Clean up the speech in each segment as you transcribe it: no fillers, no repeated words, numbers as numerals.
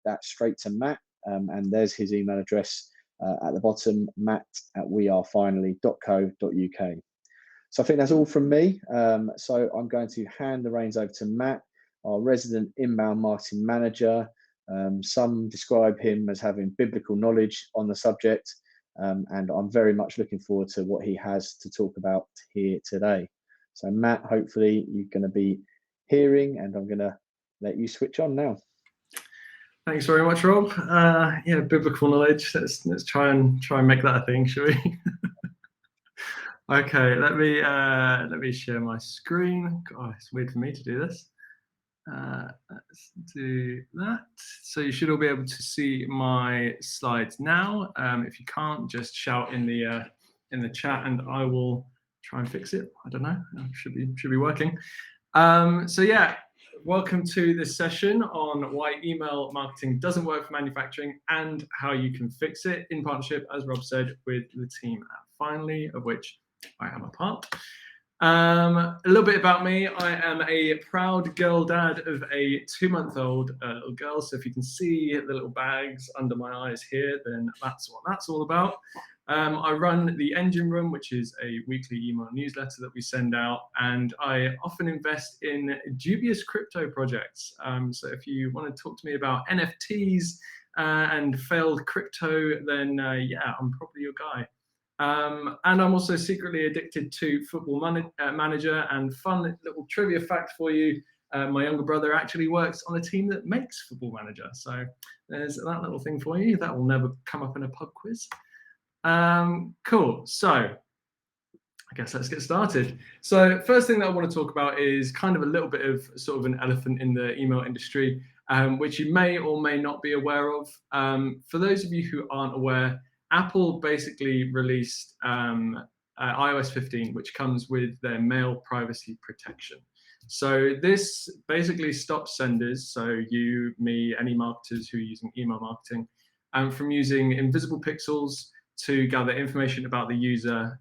that straight to Matt, and there's his email address at the bottom, matt@wearefinally.co.uk. So I think that's all from me. So I'm going to hand the reins over to Matt, our resident inbound marketing manager. Some describe him as having biblical knowledge on the subject, and I'm very much looking forward to what he has to talk about here today. So Matt, hopefully you're going to be hearing, and I'm going to let you switch on now. Thanks very much, Rob. Yeah, biblical knowledge. Let's try and make that a thing, shall we? Okay, let me share my screen. God, it's weird for me to do this. Let's do that. So you should all be able to see my slides now. If you can't, just shout in the chat, and I will try and fix it. I don't know. Should be working. So yeah, welcome to this session on why email marketing doesn't work for manufacturing and how you can fix it, in partnership, as Rob said, with the team at Finally, of which I am a part. A little bit about me. I am a proud girl dad of a 2-month-old little girl. So if you can see the little bags under my eyes here, then that's what that's all about. I run the Engine Room, which is a weekly email newsletter that we send out, and I often invest in dubious crypto projects. So if you want to talk to me about NFTs and failed crypto, then yeah, I'm probably your guy. And I'm also secretly addicted to Football Manager. And fun little trivia fact for you, my younger brother actually works on a team that makes Football Manager. So there's that little thing for you. That will never come up in a pub quiz. Cool. So I guess let's get started. So first thing that I want to talk about is kind of a little bit of sort of an elephant in the email industry, which you may or may not be aware of. For those of you who aren't aware, Apple basically released iOS 15, which comes with their mail privacy protection. So this basically stops senders, so you, me, any marketers who are using email marketing, from using invisible pixels to gather information about the user,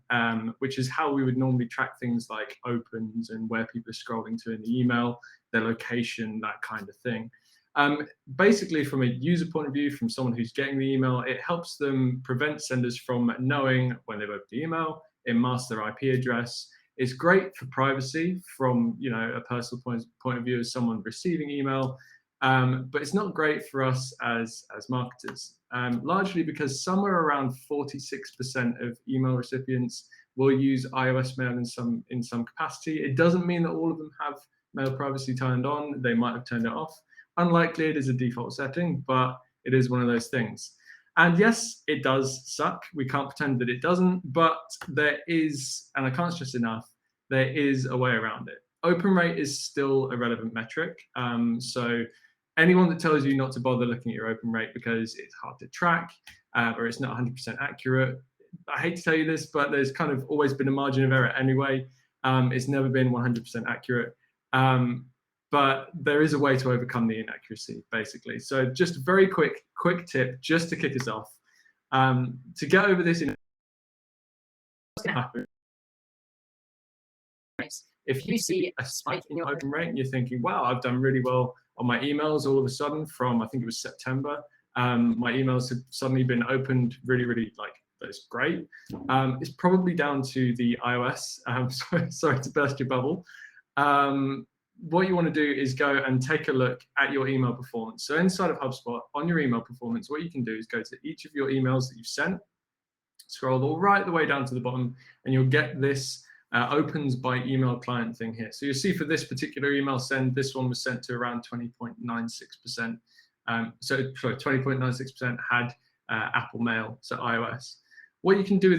which is how we would normally track things like opens and where people are scrolling to in the email, their location, that kind of thing. Basically, from a user point of view, from someone who's getting the email, it helps them prevent senders from knowing when they've opened the email. It masks their IP address. It's great for privacy from, you know, a personal point of view as someone receiving email, but it's not great for us as marketers, largely because somewhere around 46% of email recipients will use iOS mail in some capacity. It doesn't mean that all of them have mail privacy turned on. They might have turned it off. Unlikely it is a default setting, but it is one of those things. And yes, it does suck. We can't pretend that it doesn't, but there is, and I can't stress enough, there is a way around it. Open rate is still a relevant metric. So anyone that tells you not to bother looking at your open rate because it's hard to track or it's not 100% accurate, I hate to tell you this, but there's kind of always been a margin of error anyway. It's never been 100% accurate. But there is a way to overcome the inaccuracy, basically. So just a very quick tip, just to kick us off. To get over this, what's going to happen if you see a spike in your open rate and you're thinking, wow, I've done really well on my emails all of a sudden from, I think it was September, my emails have suddenly been opened really, really, like, that's great. It's probably down to the iOS. Sorry to burst your bubble. What you want to do is go and take a look at your email performance. So inside of HubSpot, on your email performance, what you can do is go to each of your emails that you've sent, scroll all right the way down to the bottom, and you'll get this opens by email client thing here. So you'll see for this particular email send, this one was sent to around 20.96%. So sorry, 20.96% had Apple Mail, so iOS. What you can do with that